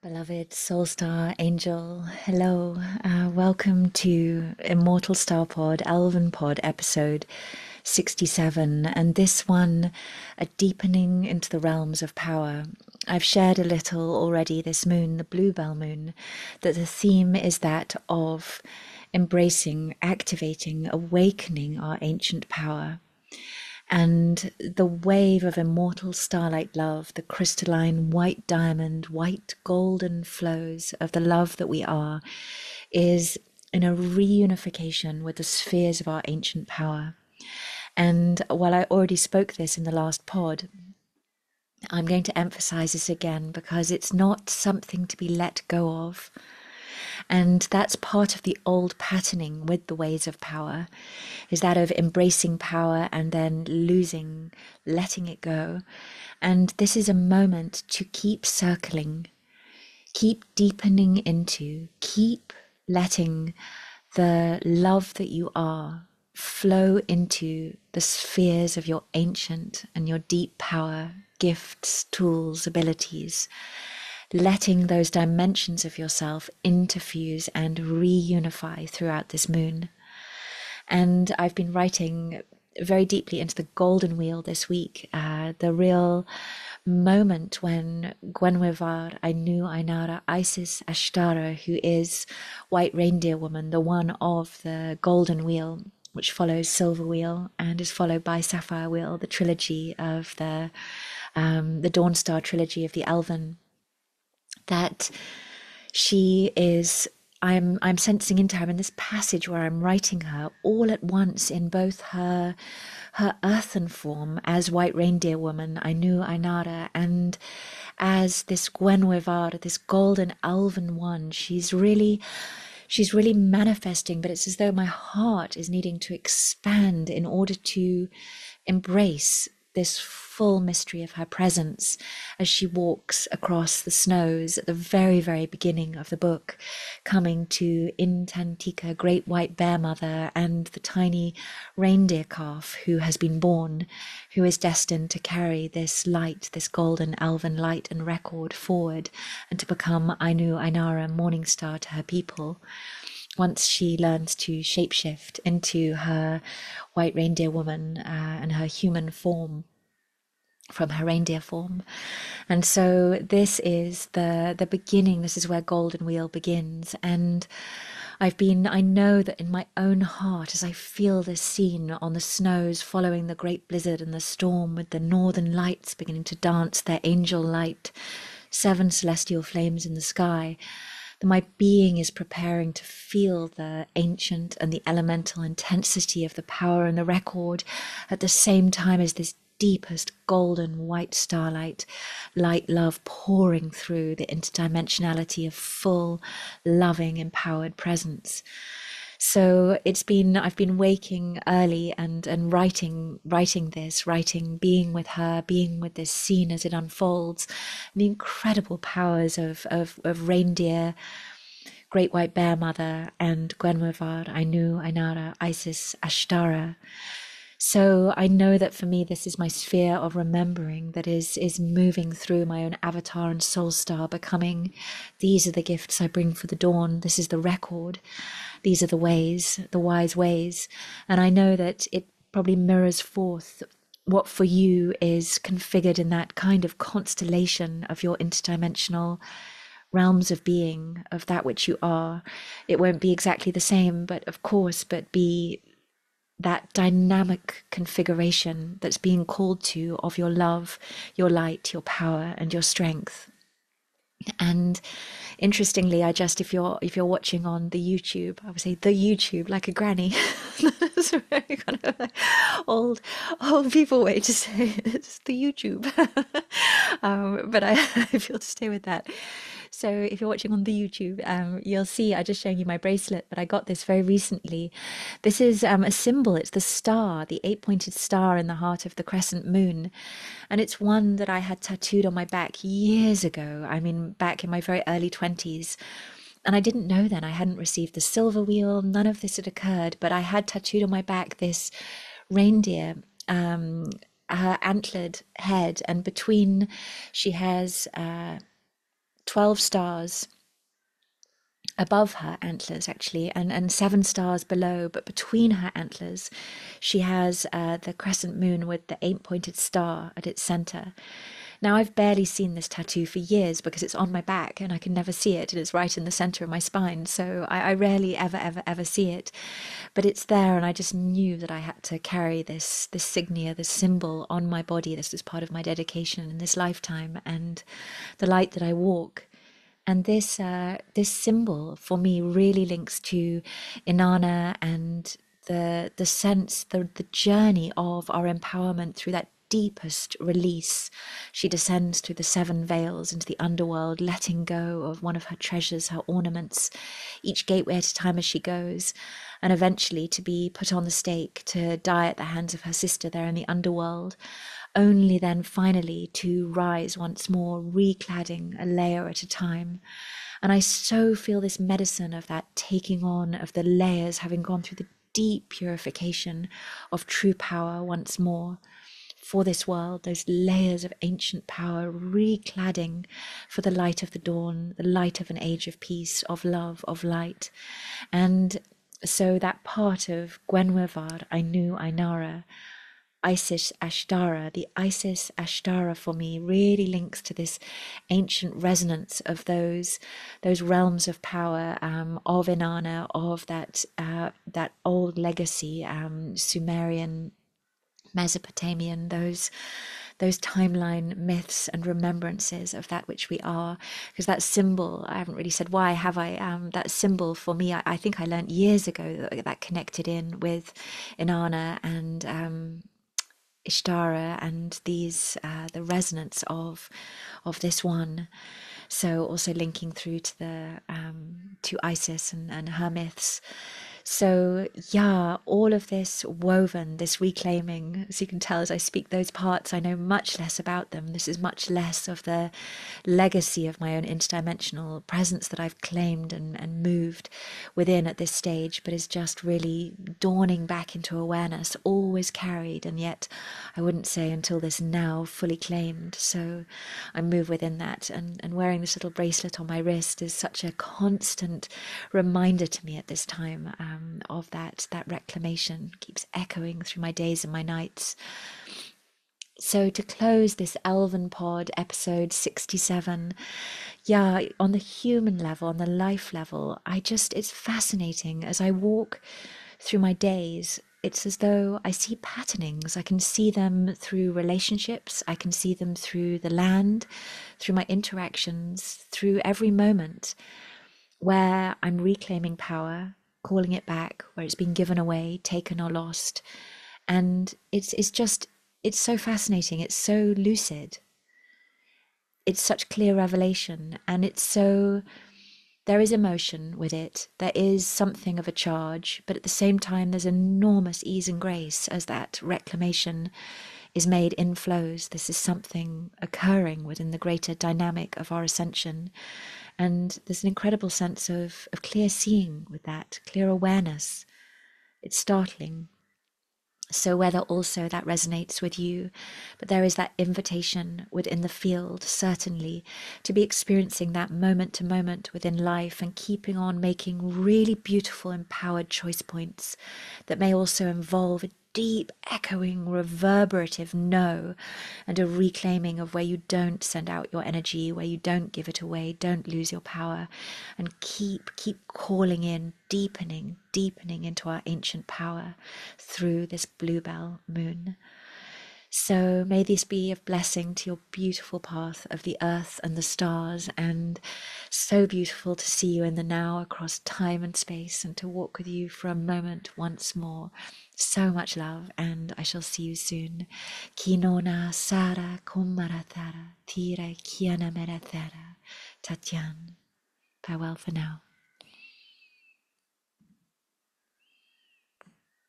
Beloved Soul Star Angel, hello. Welcome to Immortal Star Pod, Elven Pod episode 67, and this one, a deepening into the realms of power. I've shared a little already this moon, the Bluebell moon, that the theme is that of embracing, activating, awakening our ancient power. And the wave of immortal starlight love, the crystalline white diamond, white golden flows of the love that we are, is in a reunification with the spheres of our ancient power. And while I already spoke this in the last pod, I'm going to emphasize this again because it's not something to be let go of. And that's part of the old patterning with the ways of power, is that of embracing power and then losing, letting it go. And this is a moment to keep circling, keep deepening into, keep letting the love that you are flow into the spheres of your ancient and your deep power, gifts, tools, abilities, letting those dimensions of yourself interfuse and reunify throughout this moon. And I've been writing very deeply into the golden wheel this week, the real moment when Gwenhwyfar, Ainu, Ainara, Isis, Ashtara, who is White Reindeer Woman, the one of the golden wheel, which follows Silver Wheel and is followed by Sapphire Wheel, the trilogy of the Dawn Star Trilogy of the Elven, that she is, I'm sensing into her in this passage where I'm writing her all at once in both her earthen form as White Reindeer Woman, Ainu, Ainara, and as this Gwenhwyfar, this golden elven one. She's really manifesting, but it's as though my heart is needing to expand in order to embrace this full mystery of her presence as she walks across the snows at the very, very beginning of the book, coming to Intantika, Great White Bear Mother, and the tiny reindeer calf who has been born, who is destined to carry this light, this golden elven light and record forward, and to become Ainu, Ainara, Morning Star to her people, once she learns to shapeshift into her White Reindeer Woman and her human form from her reindeer form. And so this is the beginning. This is where Golden Wheel begins. And I know that in my own heart, as I feel this scene on the snows following the great blizzard and the storm, with the northern lights beginning to dance their angel light, 7 celestial flames in the sky, that my being is preparing to feel the ancient and the elemental intensity of the power and the record at the same time as this deepest golden white starlight, light love pouring through the interdimensionality of full, loving, empowered presence. So I've been waking early and writing this, being with her, being with this scene as it unfolds, the incredible powers of reindeer, Great White Bear Mother, and Gwenhwyfar, Ainu, Ainara, Isis, Ashtara. So I know that for me, this is my sphere of remembering that is moving through my own avatar and soul star, becoming, these are the gifts I bring for the dawn. This is the record. These are the ways, the wise ways. And I know that it probably mirrors forth what for you is configured in that kind of constellation of your interdimensional realms of being, of that which you are. It won't be exactly the same, but of course, but be that dynamic configuration that's being called to of your love, your light, your power, and your strength. And interestingly, if you're watching on the YouTube, I would say the YouTube, like a granny. That's a very kind of like old people way to say it. It's the YouTube. But I feel to stay with that. So if you're watching on the YouTube, you'll see I just showing you my bracelet, but I got this very recently. This is a symbol. It's the star, the 8-pointed star in the heart of the crescent moon. And it's one that I had tattooed on my back years ago. I mean, back in my very early 20s. And I didn't know then. I hadn't received the silver wheel. None of this had occurred. But I had tattooed on my back this reindeer, her antlered head. And between, she has 12 stars above her antlers, actually, and 7 stars below, but between her antlers she has the crescent moon with the 8-pointed star at its center. Now, I've barely seen this tattoo for years because it's on my back and I can never see it, and it's right in the center of my spine, so I rarely ever see it, but it's there, and I just knew that I had to carry this signia, this symbol on my body. This is part of my dedication in this lifetime and the light that I walk. And this symbol for me really links to Inanna and the sense, the journey of our empowerment through that deepest release. She descends through the 7 veils into the underworld, letting go of one of her treasures, her ornaments, each gateway at a time as she goes, and eventually to be put on the stake to die at the hands of her sister there in the underworld, only then finally to rise once more, recladding a layer at a time. And I so feel this medicine of that taking on of the layers, having gone through the deep purification of true power once more for this world, those layers of ancient power recladding for the light of the dawn, the light of an age of peace, of love, of light. And so that part of Gwenhwyfar, Ainu, Ainara, Isis Ashtara, the Isis Ashtara for me really links to this ancient resonance of those realms of power, of Inanna, of that old legacy, Sumerian, Mesopotamian, those timeline myths and remembrances of that which we are. Because that symbol, I haven't really said why, have I? That symbol for me, I think I learned years ago that connected in with Inanna and Ashtara and these the resonance of this one. So also linking through to the to Isis and her myths. So yeah, all of this woven, this reclaiming, as you can tell as I speak those parts, I know much less about them. This is much less of the legacy of my own interdimensional presence that I've claimed and moved within at this stage, but is just really dawning back into awareness, always carried, and yet I wouldn't say until this now fully claimed. So I move within that, and wearing this little bracelet on my wrist is such a constant reminder to me at this time, of that reclamation keeps echoing through my days and my nights. So to close this Elven Pod episode 67, yeah, on the human level, on the life level, it's fascinating as I walk through my days. It's as though I see patternings. I can see them through relationships. I can see them through the land, through my interactions, through every moment where I'm reclaiming power, calling it back, where it's been given away, taken or lost. And it's so fascinating. It's so lucid. It's such clear revelation, and there is emotion with it. There is something of a charge, but at the same time, there's enormous ease and grace as that reclamation is made in flows. This is something occurring within the greater dynamic of our ascension. And there's an incredible sense of clear seeing with that, clear awareness. It's startling. So whether also that resonates with you, but there is that invitation within the field, certainly, to be experiencing that moment to moment within life and keeping on making really beautiful, empowered choice points that may also involve a deep, echoing, reverberative no, and a reclaiming of where you don't send out your energy, where you don't give it away, don't lose your power, and keep calling in, deepening into our ancient power through this bluebell moon. So may this be of blessing to your beautiful path of the earth and the stars, and so beautiful to see you in the now across time and space, and to walk with you for a moment once more. So much love, and I shall see you soon. Kinona Sara Kumarathara Tira Kiana Merathera Tatyan. Farewell for now.